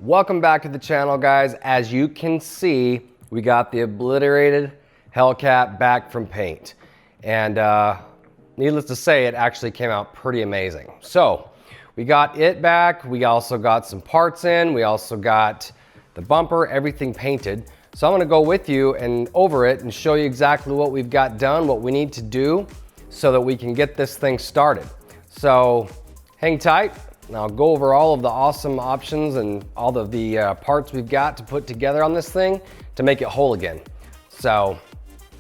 Welcome back to the channel, guys. As you can see, we got the obliterated Hellcat back from paint. And needless to say, it actually came out pretty amazing. So we got it back. We also got some parts in. We also got the bumper, everything painted. So I'm gonna go with you and over it and show you exactly what we've got done, what we need to do so that we can get this thing started. So hang tight. And I'll go over all of the awesome options and all of the parts we've got to put together on this thing to make it whole again. So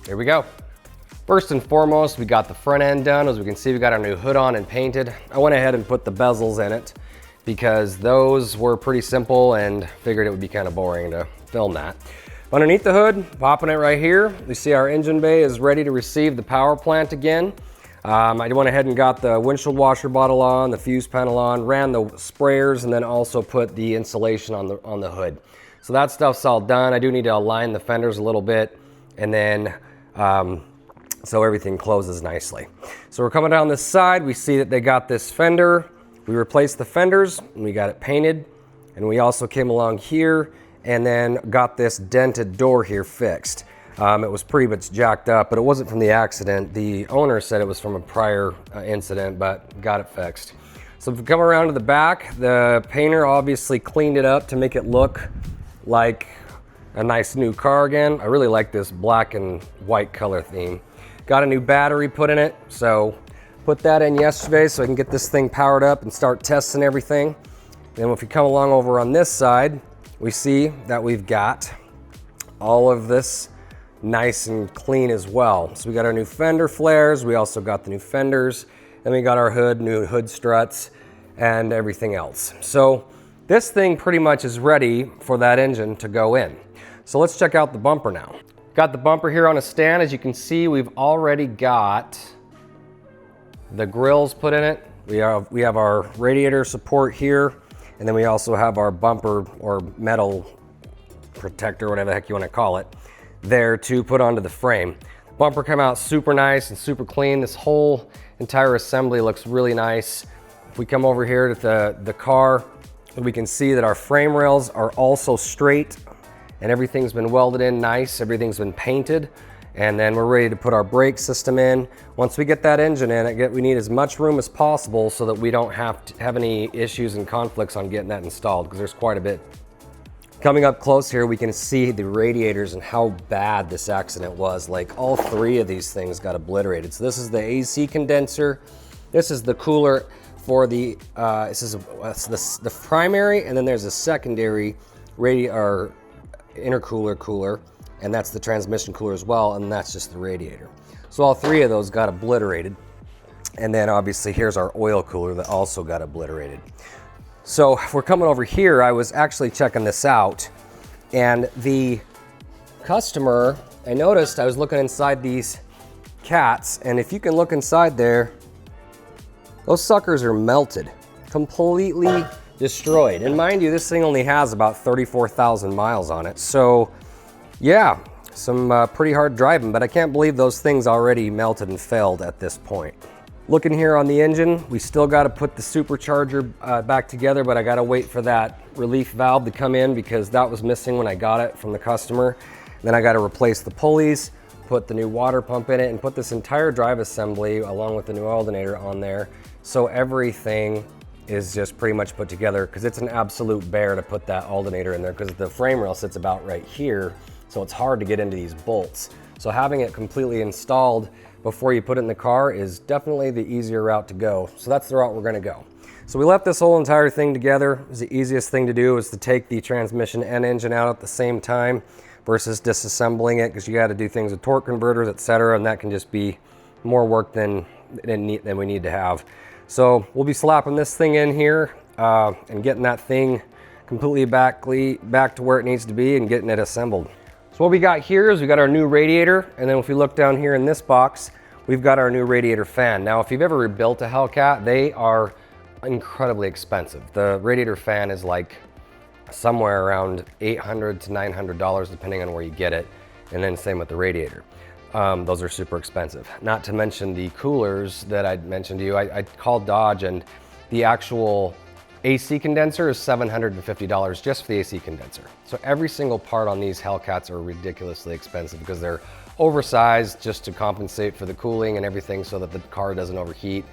here we go. First and foremost, we got the front end done. As we can see, we got our new hood on and painted. I went ahead and put the bezels in it because those were pretty simple and figured it would be kind of boring to film that. Underneath the hood, popping it right here, we see our engine bay is ready to receive the power plant again. I went ahead and got the windshield washer bottle on, the fuse panel on, ran the sprayers, and then also put the insulation on the hood. So that stuff's all done. I do need to align the fenders a little bit, and then so everything closes nicely. So we're coming down this side. We see that they got this fender. We replaced the fenders, and we got it painted. And we also came along here and then got this dented door here fixed. It was pretty much jacked up, but it wasn't from the accident. The owner said it was from a prior incident, but got it fixed. So if we come around to the back, the painter obviously cleaned it up to make it look like a nice new car again. I really like this black and white color theme. Got a new battery put in it, so put that in yesterday so I can get this thing powered up and start testing everything. Then if we come along over on this side, we see that we've got all of this nice and clean as well. So we got our new fender flares, we also got the new fenders, then we got our hood, new hood struts, and everything else. So this thing pretty much is ready for that engine to go in. So let's check out the bumper now. Got the bumper here on a stand. As you can see, we've already got the grills put in it. We have our radiator support here, and then we also have our bumper or metal protector, whatever the heck you want to call it, there to put onto the frame. Bumper came out super nice and super clean. This whole entire assembly looks really nice. If we come over here to the car, we can see that our frame rails are also straight and everything's been welded in nice. Everything's been painted. And then we're ready to put our brake system in. Once we get that engine in, we need as much room as possible so that we don't have to have any issues and conflicts on getting that installed, because there's quite a bit. Coming up close here, we can see the radiators and how bad this accident was. Like all three of these things got obliterated. So this is the AC condenser. This is the cooler for the, this is the primary, and then there's a secondary intercooler cooler, and that's the transmission cooler as well, and that's just the radiator. So all three of those got obliterated. And then obviously here's our oil cooler that also got obliterated. So if we're coming over here, I was actually checking this out, and the customer, I noticed I was looking inside these cats, and if you can look inside there, those suckers are melted, completely destroyed. And mind you, this thing only has about 34,000 miles on it. So yeah, some pretty hard driving, but I can't believe those things already melted and failed at this point. Looking here on the engine, we still got to put the supercharger back together, but I got to wait for that relief valve to come in because that was missing when I got it from the customer. Then I got to replace the pulleys, put the new water pump in it, and put this entire drive assembly along with the new alternator on there. So everything is just pretty much put together, because it's an absolute bear to put that alternator in there because the frame rail sits about right here. So it's hard to get into these bolts. So having it completely installed before you put it in the car is definitely the easier route to go. So that's the route we're gonna go. So we left this whole entire thing together. It was the easiest thing to do is to take the transmission and engine out at the same time versus disassembling it, because you got to do things with torque converters, etc., and that can just be more work than we need to have. So we'll be slapping this thing in here and getting that thing completely back to where it needs to be and getting it assembled. So what we got here is we got our new radiator, and then if we look down here in this box, we've got our new radiator fan. Now, if you've ever rebuilt a Hellcat, they are incredibly expensive. The radiator fan is like somewhere around $800 to $900 depending on where you get it, and then same with the radiator. Those are super expensive. Not to mention the coolers that I mentioned to you. I called Dodge, and the actual AC condenser is $750 just for the AC condenser. So every single part on these Hellcats are ridiculously expensive because they're oversized just to compensate for the cooling and everything so that the car doesn't overheat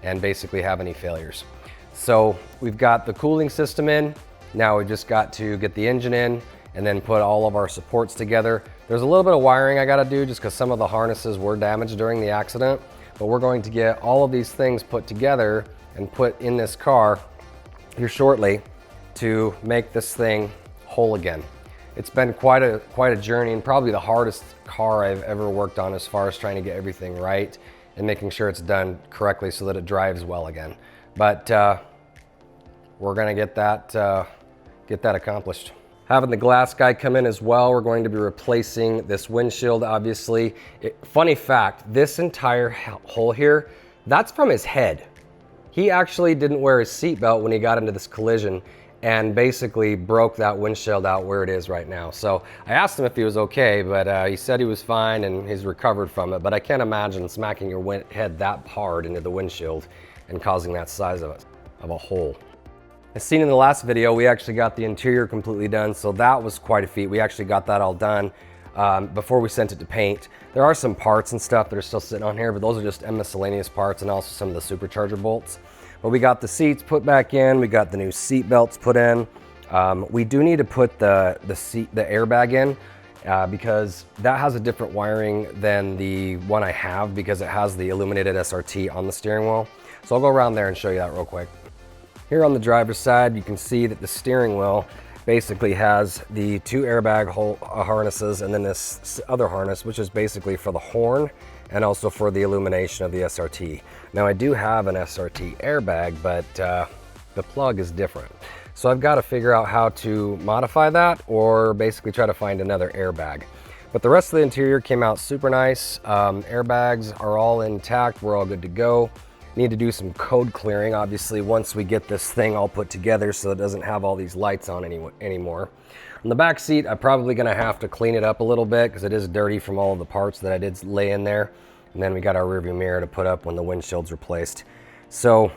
and basically have any failures. So we've got the cooling system in. Now we've just got to get the engine in and then put all of our supports together. There's a little bit of wiring I gotta do just because some of the harnesses were damaged during the accident, but we're going to get all of these things put together and put in this car here shortly to make this thing whole again. It's been quite a journey and probably the hardest car I've ever worked on as far as trying to get everything right and making sure it's done correctly so that it drives well again. But we're gonna get that accomplished. Having the glass guy come in as well, we're going to be replacing this windshield, obviously. Funny fact, this entire hole here, that's from his head. He actually didn't wear his seatbelt when he got into this collision and basically broke that windshield out where it is right now. So I asked him if he was okay, but he said he was fine and he's recovered from it. But I can't imagine smacking your head that hard into the windshield and causing that size of a hole. As seen in the last video, we actually got the interior completely done, so that was quite a feat. We actually got that all done before we sent it to paint. There are some parts and stuff that are still sitting on here, but those are just miscellaneous parts and also some of the supercharger bolts. But we got the seats put back in, we got the new seat belts put in. We do need to put the airbag in because that has a different wiring than the one I have because it has the illuminated SRT on the steering wheel. So I'll go around there and show you that real quick. Here on the driver's side, you can see that the steering wheel basically has the two airbag harnesses and then this other harness, which is basically for the horn and also for the illumination of the SRT. Now I do have an SRT airbag, but the plug is different. So I've got to figure out how to modify that or basically try to find another airbag. But the rest of the interior came out super nice. Airbags are all intact, we're all good to go. Need to do some code clearing, obviously, once we get this thing all put together so it doesn't have all these lights on anymore. On the back seat, I'm probably gonna have to clean it up a little bit because it is dirty from all of the parts that I did lay in there. And then we got our rearview mirror to put up when the windshield's replaced. So,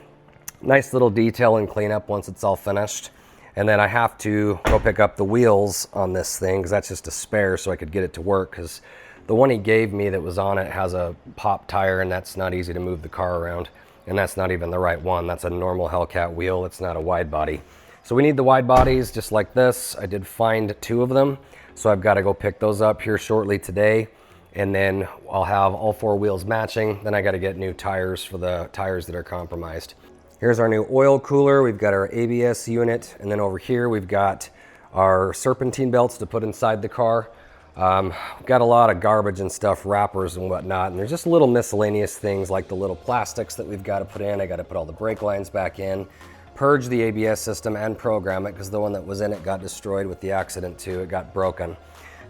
nice little detail and cleanup once it's all finished. And then I have to go pick up the wheels on this thing because that's just a spare so I could get it to work because the one he gave me that was on it has a pop tire and that's not easy to move the car around. And that's not even the right one. That's a normal Hellcat wheel. It's not a wide body. So we need the wide bodies just like this. I did find 2 of them. So I've got to go pick those up here shortly today. And then I'll have all 4 wheels matching. Then I got to get new tires for the tires that are compromised. Here's our new oil cooler. We've got our ABS unit. And then over here, we've got our serpentine belts to put inside the car. Got a lot of garbage and stuff, wrappers and whatnot, and there's just little miscellaneous things like the little plastics that we've got to put in. I got to put all the brake lines back in, purge the ABS system and program it because the one that was in it got destroyed with the accident too. It got broken.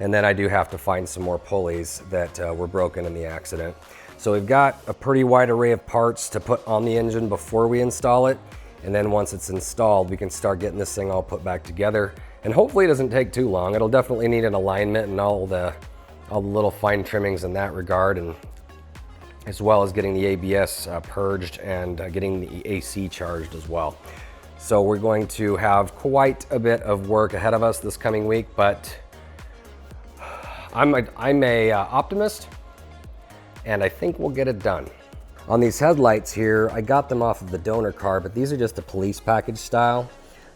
And then I do have to find some more pulleys that were broken in the accident. So we've got a pretty wide array of parts to put on the engine before we install it. And then once it's installed, we can start getting this thing all put back together. And hopefully it doesn't take too long. It'll definitely need an alignment and all the little fine trimmings in that regard, and as well as getting the ABS purged and getting the AC charged as well. So we're going to have quite a bit of work ahead of us this coming week, but I'm a optimist, and I think we'll get it done. On these headlights here, I got them off of the donor car, but these are just a police package style.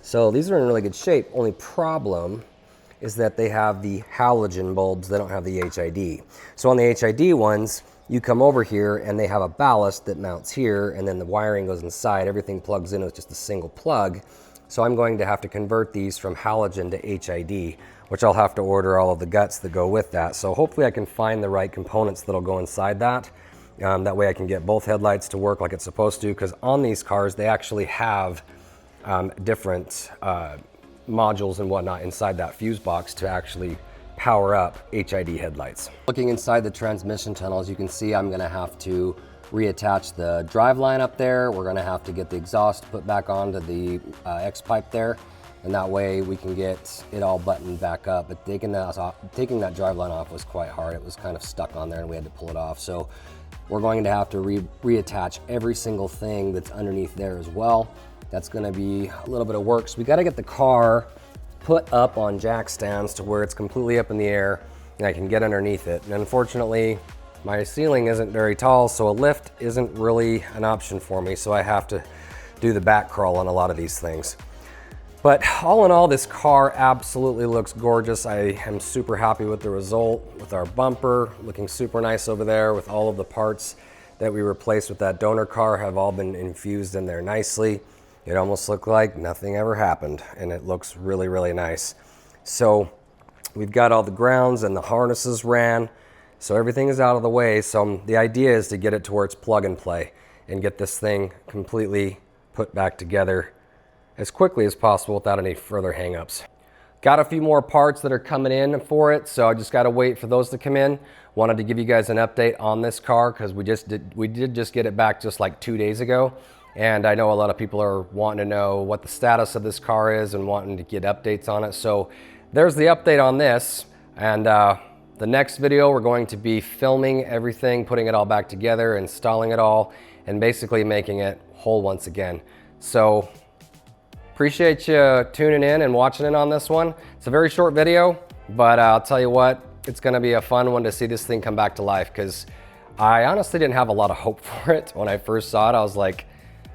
So these are in really good shape. Only problem is that they have the halogen bulbs. They don't have the HID. So on the HID ones, you come over here and they have a ballast that mounts here and then the wiring goes inside. Everything plugs in with just a single plug. So I'm going to have to convert these from halogen to HID, which I'll have to order all of the guts that go with that. So hopefully I can find the right components that'll go inside that. That way I can get both headlights to work like it's supposed to, because on these cars, they actually have different modules and whatnot inside that fuse box to actually power up HID headlights. Looking inside the transmission tunnels, you can see I'm gonna have to reattach the drive line up there. We're gonna have to get the exhaust put back onto the X pipe there. and that way we can get it all buttoned back up. But taking that Driveline off was quite hard. It was kind of stuck on there and we had to pull it off. So we're going to have to reattach every single thing that's underneath there as well. That's gonna be a little bit of work. So we gotta get the car put up on jack stands to where it's completely up in the air and I can get underneath it. And unfortunately, my ceiling isn't very tall, so a lift isn't really an option for me. So I have to do the back crawl on a lot of these things. But all in all, this car absolutely looks gorgeous. I am super happy with the result, with our bumper looking super nice over there, with all of the parts that we replaced with that donor car have all been infused in there nicely. It almost looked like nothing ever happened, and it looks really, really nice. So we've got all the grounds and the harnesses ran, so everything is out of the way. So the idea is to get it to where it's plug and play and get this thing completely put back together as quickly as possible without any further hangups. Got a few more parts that are coming in for it, so I just gotta wait for those to come in. Wanted to give you guys an update on this car because we did just get it back just like 2 days ago. And I know a lot of people are wanting to know what the status of this car is and wanting to get updates on it. So there's the update on this. And the next video, we're going to be filming everything, putting it all back together, installing it all, and basically making it whole once again. So appreciate you tuning in and watching in on this one. It's a very short video, but I'll tell you what, it's gonna be a fun one to see this thing come back to life because I honestly didn't have a lot of hope for it. When I first saw it, I was like,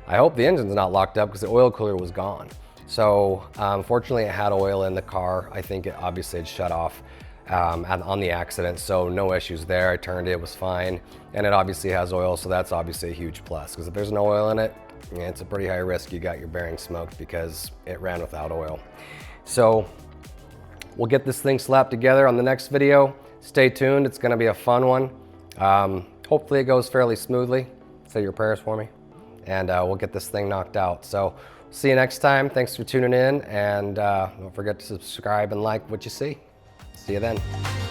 I hope the engine's not locked up because the oil cooler was gone. So unfortunately it had oil in the car. I think it obviously had shut off on the accident, so no issues there. I turned it, it was fine. And it obviously has oil, so that's obviously a huge plus because if there's no oil in it, it's a pretty high risk you got your bearing smoked because it ran without oil. So we'll get this thing slapped together on the next video. Stay tuned, it's gonna be a fun one. Hopefully it goes fairly smoothly. Say your prayers for me. And we'll get this thing knocked out. So see you next time. Thanks for tuning in, and don't forget to subscribe and like what you see. See you then.